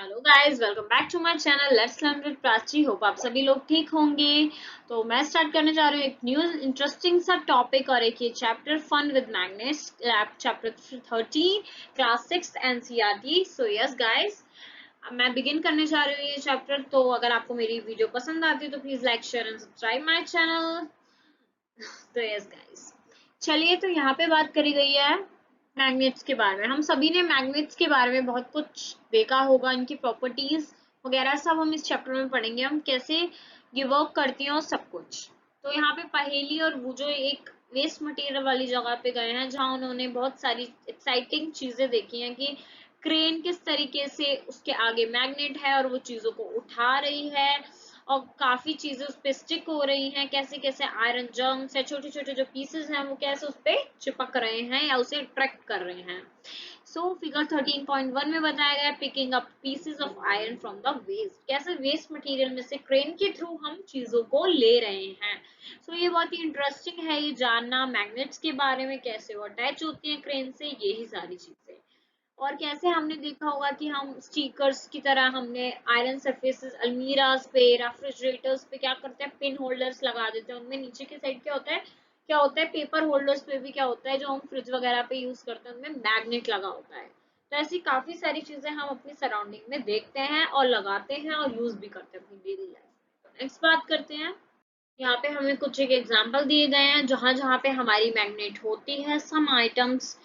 Hello guys, welcome back to my channel let's learn with Prachi. Hope आप सभी लोग ठीक होंगे। तो मैं स्टार्ट करने जा रही हूँ एक न्यू इंटरेस्टिंग सा टॉपिक और एक ये chapter fun with magnets, chapter 13 class 6 NCERT. So yes guys, मैं बिगिन करने जा रही हूँ ये चैप्टर। तो अगर आपको मेरी वीडियो पसंद आती है तो please like share and subscribe my channel. तो यस गाइस, चलिए तो यहाँ पे बात करी गई है मैग्नेट्स के बारे में। हम सभी ने मैग्नेट्स के बारे में बहुत कुछ देखा होगा, इनकी प्रॉपर्टीज वगैरह सब हम इस चैप्टर में पढ़ेंगे, हम कैसे ये वर्क करती हैं और सब कुछ। तो यहाँ पे पहेली और वो जो एक वेस्ट मटेरियल वाली जगह पे गए हैं जहाँ उन्होंने बहुत सारी एक्साइटिंग चीजें देखी हैं कि क्रेन किस तरीके से उसके आगे मैग्नेट है और वो चीजों को उठा रही है और काफी चीजें उस पे स्टिक हो रही हैं, कैसे कैसे आयरन जंक्स या छोटे छोटे जो पीसेस हैं वो कैसे उस पे चिपक रहे हैं या उसे अट्रैक्ट कर रहे हैं। सो फिगर 13.1 में बताया गया picking up pieces of iron from the waste, कैसे वेस्ट मटेरियल में से क्रेन के थ्रू हम चीजों को ले रहे हैं। सो ये बहुत ही इंटरेस्टिंग है ये जानना मैग्नेट्स के बारे में, कैसे वो अटैच होती है क्रेन से, यही सारी चीजें। और कैसे हमने देखा होगा कि हम स्टिकर्स की तरह हमने आयरन सरफेसेस अलमीरास पे, रेफ्रिजरेटर्स पे क्या करते हैं, पिन होल्डर्स लगा देते हैं। उनमें नीचे की साइड क्या होता है पेपर होल्डर्स पे भी क्या होता है, जो हम फ्रिज वगैरह पे यूज करते हैं उनमें मैग्नेट लगा होता है। तो ऐसी काफी सारी चीजें हम अपनी सराउंडिंग में देखते हैं और लगाते हैं और यूज भी करते हैं अपनी डेली लाइफ में। नेक्स्ट बात करते हैं, यहाँ पे हमें कुछ एक एग्जांपल दिए गए हैं जहां जहां पे हमारी मैग्नेट होती है। Some items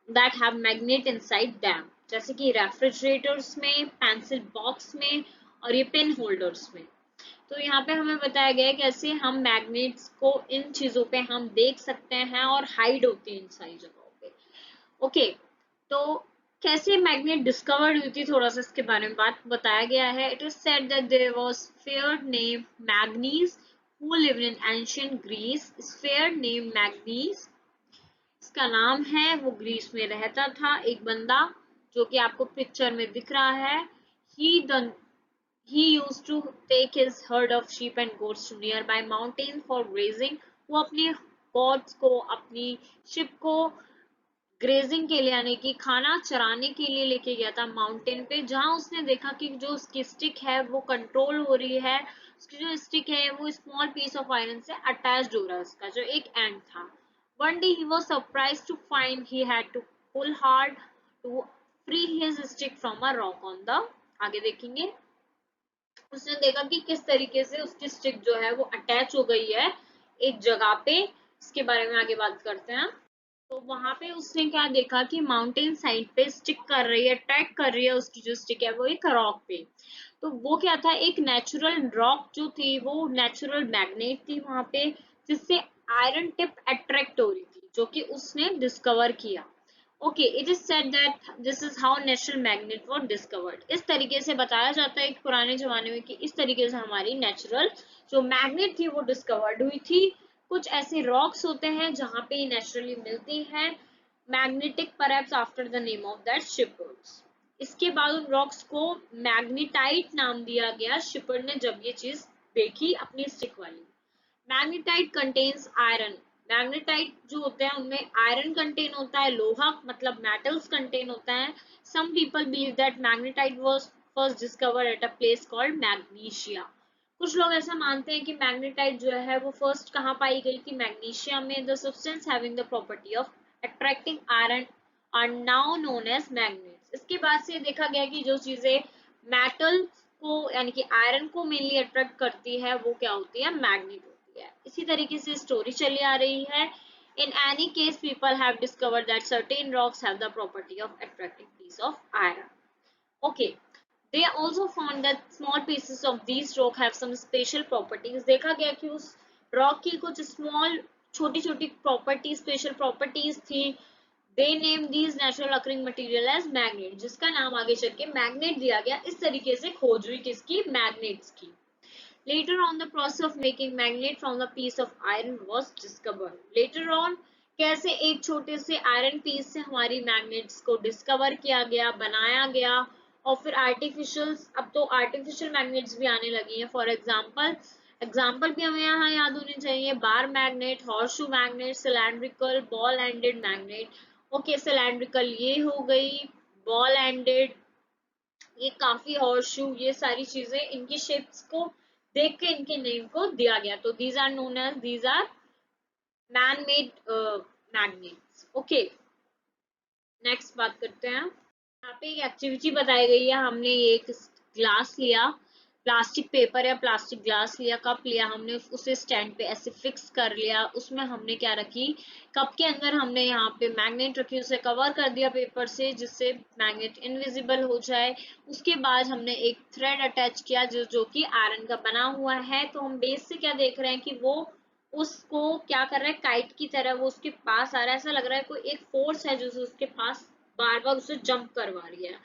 that have magnet inside them, जैसे कि रेफ्रिजरेटर्स में, पेंसिल बॉक्स में और ये पेन होल्डर्स में। तो यहाँ पे हमें बताया गया है कैसे हम मैग्नेट्स को इन चीजों पे हम देख सकते हैं और हाइड होती है इन सारी जगहों पे। ओके, तो कैसे मैग्नेट डिस्कवर्ड हुई थी, थोड़ा सा इसके बारे में बात बताया गया है। It is said that there was shepherd name Magnes who lived in ancient Greece. Sphere named Magnes, इसका नाम है, वो ग्रीस में रहता था एक बंदा जो कि आपको पिक्चर में दिख रहा है। he used to take his herd of sheep and goats to nearby mountains for grazing. वो अपने goats को, अपनी शिप को ग्रेजिंग के लिए यानी कि खाना चराने के लिए लेके गया था माउंटेन पे, जहां उसने देखा कि जो उसकी स्टिक है वो कंट्रोल हो रही है। उसकी जो स्टिक है वो स्मॉल पीस ऑफ आयरन से अटैच्ड हो रहा है, उसका जो एक एंड था। One day he was surprised to find he had to pull hard to free his stick from a rock on the, आगे देखेंगे। उसने देखा कि किस तरीके से उसकी स्टिक जो है वो अटैच हो गई है एक जगह पे। इसके बारे में आगे बात करते हैं। तो वहां पे उसने क्या देखा कि माउंटेन साइड पे स्टिक कर रही है, ट्रैक कर रही है उसकी जो स्टिक है वो एक रॉक पे। तो वो क्या था, एक नेचुरल रॉक जो थी वो नेचुरल मैग्नेट थी वहां पे, जिससे आयरन टिप अट्रैक्ट हो रही थी, जो कि उसने डिस्कवर किया। Okay, it is said that this is how natural magnet were discovered. इस तरीके से बताया जाता है कि पुराने जमाने में कि इस तरीके से हमारी नेचुरल जो मैग्नेट थी वो डिस्कवर्ड हुई थी। कुछ ऐसे रॉक्स होते हैं जहां पे नेचुरली मिलती हैं magnetic, perhaps after the name of that shepherds. इसके बाद उन रॉक्स को मैग्नेटाइट नाम दिया गया शिपर्ड ने जब ये चीज देखी अपनी स्टिक वाली। मैग्नेटाइट कंटेन्स आयरन, मैग्नेटाइट जो होते हैं उनमें आयरन कंटेन होता है, लोहा मतलब मेटल्स कंटेन होता है। Some people believe that magnetite was first discovered at a place called Magnesia. कुछ लोग ऐसा मानते हैं कि मैग्नेटाइट जो है वो फर्स्ट कहाँ पाई गई थी, मैग्नीशिया में। The substance having the property of attracting iron are now known as magnets. इसके बाद से देखा गया कि जो चीजें मेटल को यानी कि आयरन को मेनली अट्रैक्ट करती है वो क्या होती है, मैग्नेट होती है। इसी तरीके से स्टोरी चली आ रही है। In any case, people have discovered that certain rocks have the property of attracting piece of iron. Okay, they also found that small pieces of these rock have some special properties. देखा गया कि उस rock की कुछ small छोटी छोटी property, special properties थी। They named these natural occurring material as magnet, जिसका नाम आगे चल के मैग्नेट दिया गया। इस तरीके से खोज हुई किसकी, मैग्नेट्स की। Later on, the process of making magnet from the piece of iron was discovered. Later on, कैसे एक छोटे से आयरन पीस से हमारी मैग्नेट्स को डिस्कवर किया गया, बनाया गया। और फिर आर्टिफिशियल, अब तो आर्टिफिशियल मैग्नेट्स भी आने लगी हैं। फॉर एग्जाम्पल भी हमें यहाँ याद होने चाहिए, bar magnet, horseshoe magnet, cylindrical, ball ended magnet. Okay, cylindrical ये हो गई, बॉल एंडेड ये काफी हॉर्स शू, ये सारी चीजें इनकी शेप्स को देख के इनके नेम को दिया गया। तो these are known as, these are man made magnets. Okay, next बात करते हैं। यहाँ पे एक एक्टिविटी बताई गई है। हमने ये एक ग्लास लिया, प्लास्टिक पेपर या प्लास्टिक ग्लास लिया, कप लिया, हमने उसे स्टैंड पे ऐसे फिक्स कर लिया। उसमें हमने क्या रखी, कप के अंदर हमने यहाँ पे मैग्नेट रखी, उसे कवर कर दिया पेपर से जिससे मैग्नेट इनविजिबल हो जाए। उसके बाद हमने एक थ्रेड अटैच किया जो कि आयरन का बना हुआ है। तो हम बेस से क्या देख रहे हैं कि वो उसको क्या कर रहा है, काइट की तरह वो उसके पास आ रहा है। ऐसा लग रहा है कोई एक फोर्स है जो उसके पास बार बार उसे जंप करवा रही है।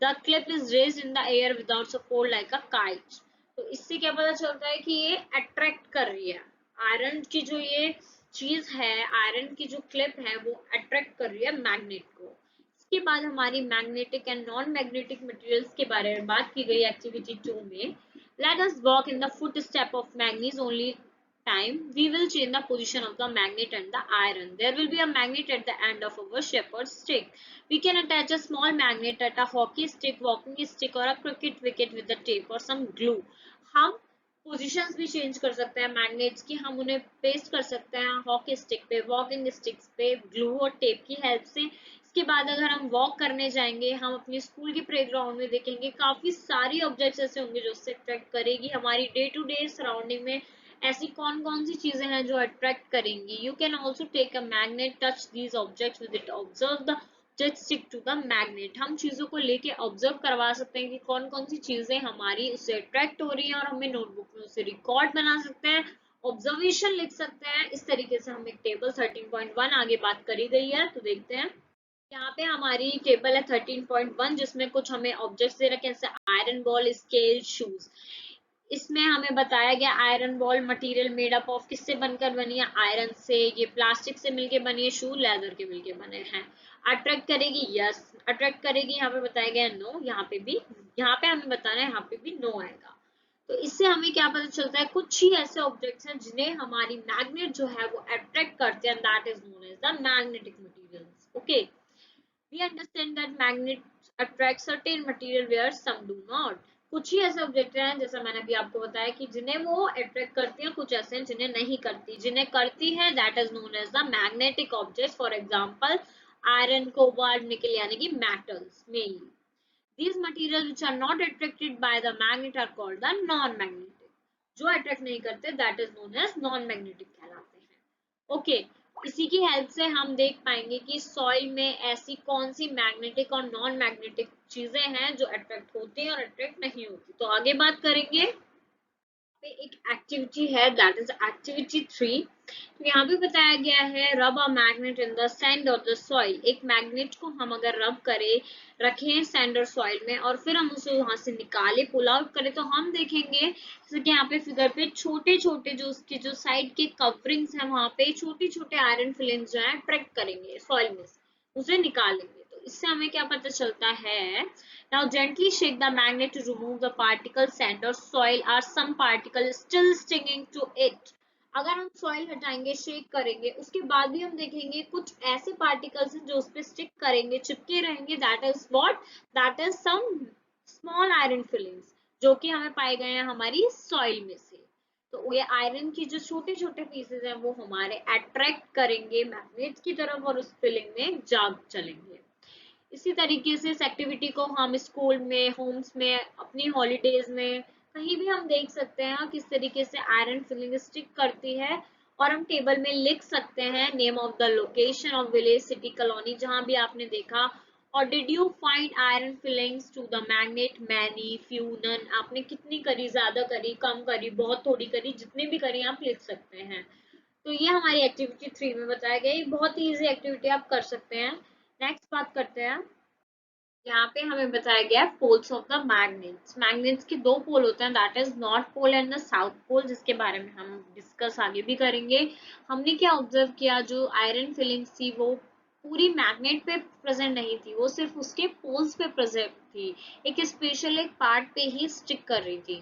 The clip is raised in the air without support like a kite. तो इससे क्या पता चलता है कि ये अट्रैक्ट कर रही है। आयरन की जो ये चीज है, आयरन की जो क्लिप है वो अट्रैक्ट कर रही है मैग्नेट को। इसके बाद हमारी magnetic and non magnetic materials के बारे में बात की गई एक्टिविटी 2 में। Let us walk in the foot step of manganese only time we will change the position of the magnet and the iron. There will be a magnet at the end of our shepherd's stick. We can attach a small magnet at a hockey stick, walking stick or a cricket wicket with the tape or some glue. हम positions भी change कर सकते हैं magnets की, हम उन्हें paste कर सकते हैं हॉकी स्टिक पे, वॉकिंग स्टिक्स पे, ग्लू और टेप की हेल्प से। इसके बाद अगर हम वॉक करने जाएंगे, हम अपने स्कूल के प्लेग्राउंड में देखेंगे काफी सारी ऑब्जेक्ट्स ऐसे होंगे जो उससे अट्रैक्ट करेगी। हमारी डे टू डे सराउंडिंग में ऐसी कौन कौन सी चीजें हैं जो अट्रैक्ट करेंगी। You can also take a magnet, touch these objects with it, observe the just stick to the magnet. हम चीजों को लेके ऑब्जर्व करवा सकते हैं कि कौन कौन सी चीजें हमारी उससे अट्रैक्ट हो रही हैं और हमें नोटबुक में उसे रिकॉर्ड बना सकते हैं, ऑब्जर्वेशन लिख सकते हैं। इस तरीके से हम एक टेबल 13.1 आगे बात करी गई है, तो देखते हैं। यहाँ पे हमारी टेबल है 13.1 जिसमें कुछ हमें ऑब्जेक्ट्स दे रखे हैं जैसे आयरन बॉल, स्केल, शूज। इसमें हमें बताया गया iron ball material made up of किससे बनकर बनी है, आयरन से। ये प्लास्टिक से मिलके बनी है, शू लेदर के मिलके बने हैं। अट्रैक्ट करेगी, यस। अट्रैक्ट करेगी, यहाँ पे बताया गया नो। यहाँ पे भी, यहाँ पे हमें बताना है, यहाँ पे भी नो आएगा। तो इससे हमें क्या पता चलता है, कुछ ही ऐसे ऑब्जेक्ट्स हैं जिन्हें हमारी मैग्नेट जो है वो अट्रैक्ट करते हैं, that is known as the magnetic materials. Okay, we understand that magnets attract certain material where some do not. कुछ ही ऐसे ऑब्जेक्ट हैं जैसा मैंने अभी आपको बताया कि जिन्हें वो अट्रैक्ट करती हैं, कुछ ऐसे हैं जिन्हें नहीं करती। जिन्हें करती है that is known as the magnetic objects. For example iron, cobalt, nickel यानी कि metals mainly. These materials which are not attracted by the magnet are called the non-magnetic. जो अट्रैक्ट नहीं करते that is known as non magnetic कहलाते हैं। Okay, इसी की help से हम देख पाएंगे कि सॉइल में ऐसी कौन सी मैग्नेटिक और नॉन मैग्नेटिक चीजें हैं जो अट्रैक्ट होती हैं और अट्रैक्ट नहीं होती। तो आगे बात करेंगे। पे एक एक्टिविटी है दैट इज एक्टिविटी 3। तो यहाँ पे बताया गया है रब a magnet in the sand और द सॉइल। एक मैग्नेट को हम अगर रब करें, रखें सैंड और सॉइल में और फिर हम उसे वहां से निकाले, पुल आउट करें, तो हम देखेंगे जैसे कि यहाँ पे फिगर पे छोटे छोटे जो उसके जो साइड के कवरिंग्स हैं वहां पे छोटे छोटे आयरन फिलिंग्स जो है अट्रैक्ट करेंगे सॉइल में से, उसे निकालेंगे। तो इससे हमें क्या पता चलता है, now gently shake the magnet to remove the particles, sand or soil or some particle still sticking to it। अगर हम सॉइल हटाएंगे, शेक करेंगे, उसके बाद भी हम देखेंगे कुछ ऐसे पार्टिकल्स हैं जो उस पर स्टिक करेंगे, चिपके रहेंगे, that is what, that is some small iron filings जो कि हमें पाए गए हैं हमारी सॉइल में से। तो ये आयरन की जो छोटे छोटे पीसेस हैं वो हमारे अट्रैक्ट करेंगे मैग्नेट की तरफ और उस फिलिंग में जाग चलेंगे। इसी तरीके से इस एक्टिविटी को हम स्कूल में, होम्स में, अपनी हॉलीडेज में कहीं भी हम देख सकते हैं किस तरीके से आयरन फिलिंग स्टिक करती है। और हम टेबल में लिख सकते हैं name of the location of village, city, colony जहां भी आपने देखा। और did you find iron filings to the magnet, many, few, none. आपने कितनी करी, ज्यादा करी, कम करी, बहुत थोड़ी करी, जितनी भी करी आप लिख सकते हैं। तो ये हमारी एक्टिविटी 3 में बताया गया। ये बहुत ही इजी एक्टिविटी आप कर सकते हैं। नेक्स्ट बात करते हैं। यहाँ पे हमें बताया गया है poles of the magnets. Magnets के दो पोल होते हैं, that is north pole and the south pole, जिसके बारे में हम डिस्कस आगे भी करेंगे। हमने क्या ऑब्जर्व किया, जो आयरन फिलिंग्स थी वो पूरी मैग्नेट पे प्रेजेंट नहीं थी, वो सिर्फ उसके पोल्स पे प्रेजेंट थी, एक स्पेशल एक पार्ट पे ही स्टिक कर रही थी।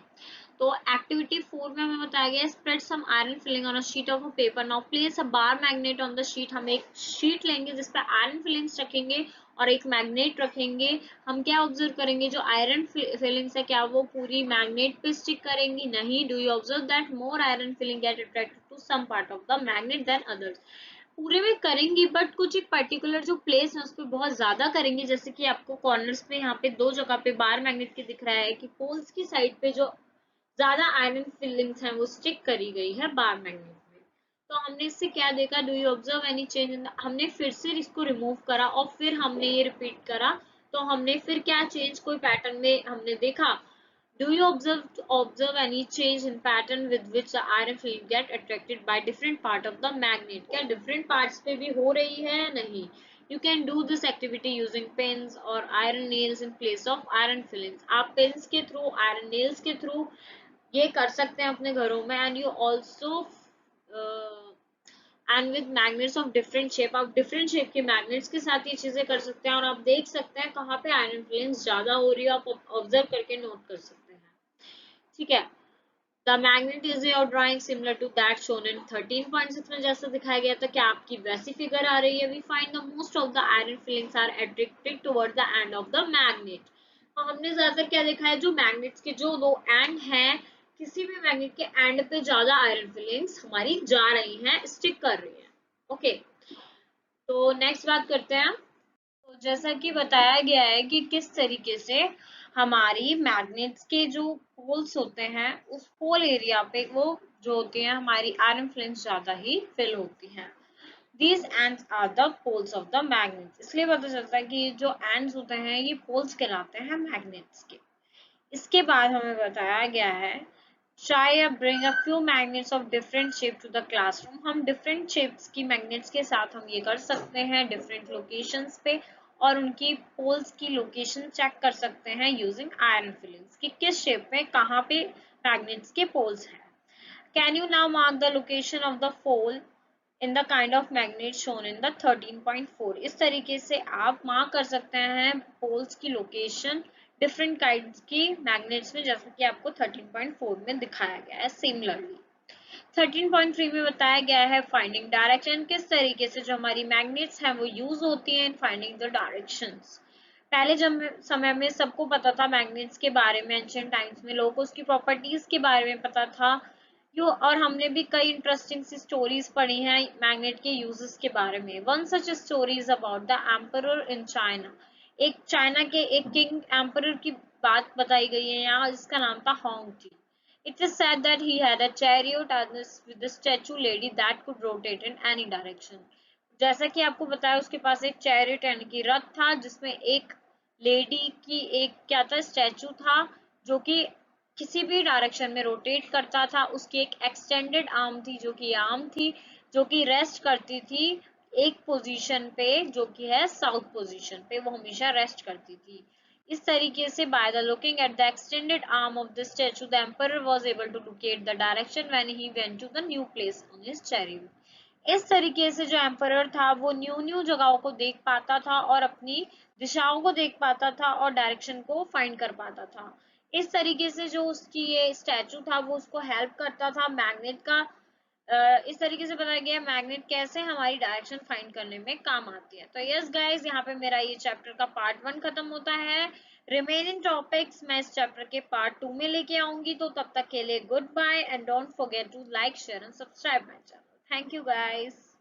तो एक्टिविटी 4 में हमें बताया गया spread some iron filing on a sheet of paper. Now place a bar magnet on the sheet. हम एक शीट लेंगे जिसपे आयरन फिलिंग्स रखेंगे और एक मैग्नेट रखेंगे। हम क्या ऑब्जर्व करेंगे, जो आयरन फिलिंग्स है क्या वो पूरी मैग्नेट पे स्टिक करेंगी? नहीं। Do you observe that more iron filing get attracted to some part of the magnet than others? पूरे में करेंगी बट कुछ एक पर्टिकुलर जो प्लेस है उस पर बहुत ज्यादा करेंगे। जैसे कि आपको कॉर्नर्स पे यहाँ पे दो जगह पे बार मैग्नेट के दिख रहा है कि पोल्स की साइड पे जो ज्यादा आयरन फिलिंग्स हैं वो स्टिक करी गई है बार मैग्नेट में। तो हमने इससे क्या देखा, do you observe any change in, हमने फिर से इसको रिमूव करा और फिर हमने ये रिपीट करा, तो हमने फिर क्या चेंज कोई पैटर्न में हमने देखा? Do you observe any change in pattern with which the iron film get attracted by different part of the magnet? क्या different parts पे भी हो रही है? नहीं. You can do this activity using pens or iron nails in place of iron fillings. आप pens के through, iron nails के through ये कर सकते हैं अपने घरों में। and you also and with magnets of different shape, आप डिफरेंट शेप के मैग्नेट्स के साथ ये चीजें कर सकते हैं। और आप देख सकते हैं कहाँ पे आयरन फिलिंग्स ज्यादा हो रही है, आप ऑब्जर्व करके नोट कर सकते हैं। ठीक है। The magnet is your drawing similar to that shown in 13.6 में जैसा दिखाया गया था। क्या आपकी वैसी फिगर आ रही है? We find the most of the iron filings are attracted toward the end of the magnet. तो हमने ज्यादातर क्या देखा है, जो मैग्नेट्स के जो दो एंड हैं, किसी भी मैग्नेट के एंड पे ज्यादा आयरन फिलिंग्स हमारी जा रही हैं, स्टिक कर रही हैं। ओके, तो नेक्स्ट बात करते हैं। तो जैसा कि बताया गया है कि किस तरीके से हमारी मैग्नेट्स के जो पोल्स होते हैं उस पोल एरिया पे वो जो होती हैं हमारी आयरन फिलिंग्स ज्यादा ही फिल होती हैं। These ends are the poles of the magnets। इसलिए पता चलता है कि जो एंड्स होते हैं ये पोल्स कहलाते हैं मैग्नेट्स के। इसके बाद हमें बताया गया है try or bring a few magnets of different shape to the classroom। हम different shapes की magnets के साथ हम ये कर सकते हैं different locations पे, और उनकी poles की location check कर सकते हैं using iron fillings कि किस shape में कहाँ पे magnets के poles हैं। Can you now mark the location of the pole in the kind of magnet shown in the 13.4? इस तरीके से आप मार्क कर सकते हैं पोल्स की लोकेशन डिफरेंट काइंड्स की मैग्नेट्स में, जैसा कि आपको 13.4 में दिखाया गया है। सिमिलरली 13.3 में बताया गया है फाइंडिंग डायरेक्शन। किस तरीके से जो हमारी मैग्नेट्स हैं वो यूज होती हैं इन फाइंडिंग द डायरेक्शंस। पहले जब समय में सबको पता था मैग्नेट्स के बारे में, एंशिएंट टाइम्स में लोगों को उसकी प्रॉपर्टीज के बारे में पता था। और हमने भी कई इंटरेस्टिंग सी स्टोरीज पढ़ी हैं मैग्नेट के यूजेस के बारे में। One such story is about the emperor in China. एक चाइना के एक किंग एम्परर की बात बताई गई है यहाँ, जिसका नाम था Hong T. It is said that he had a chariot with a statue lady that could rotate in any direction। जैसा कि आपको बताया उसके पास एक चैरियट यानी कि रथ था जिसमें एक लेडी की एक क्या था, स्टैचू था, जो कि किसी भी डायरेक्शन में रोटेट करता था। उसकी एक एक्सटेंडेड आर्म थी जो कि आर्म थी जो कि रेस्ट करती थी एक पोजीशन पे, जो कि है साउथ पोजीशन पे, वो हमेशा रेस्ट करती थी। इस तरीके से by the looking at the extended arm of the statue the emperor was able to locate the direction when he went to the new place on his chariot। इस तरीके से जो एम्परर था वो न्यू जगहों को देख पाता था और अपनी दिशाओं को देख पाता था और डायरेक्शन को फाइंड कर पाता था। इस तरीके से जो उसकी ये स्टैचू था वो उसको हेल्प करता था मैग्नेट का। इस तरीके से बताया गया मैग्नेट कैसे हमारी डायरेक्शन फाइंड करने में काम आती है। तो यस गाइस, यहाँ पे मेरा ये चैप्टर का पार्ट 1 खत्म होता है। रिमेनिंग टॉपिक्स मैं इस चैप्टर के पार्ट 2 में लेके आऊंगी। तो तब तक के लिए goodbye and don't forget to like share and subscribe my channel. Thank you guys.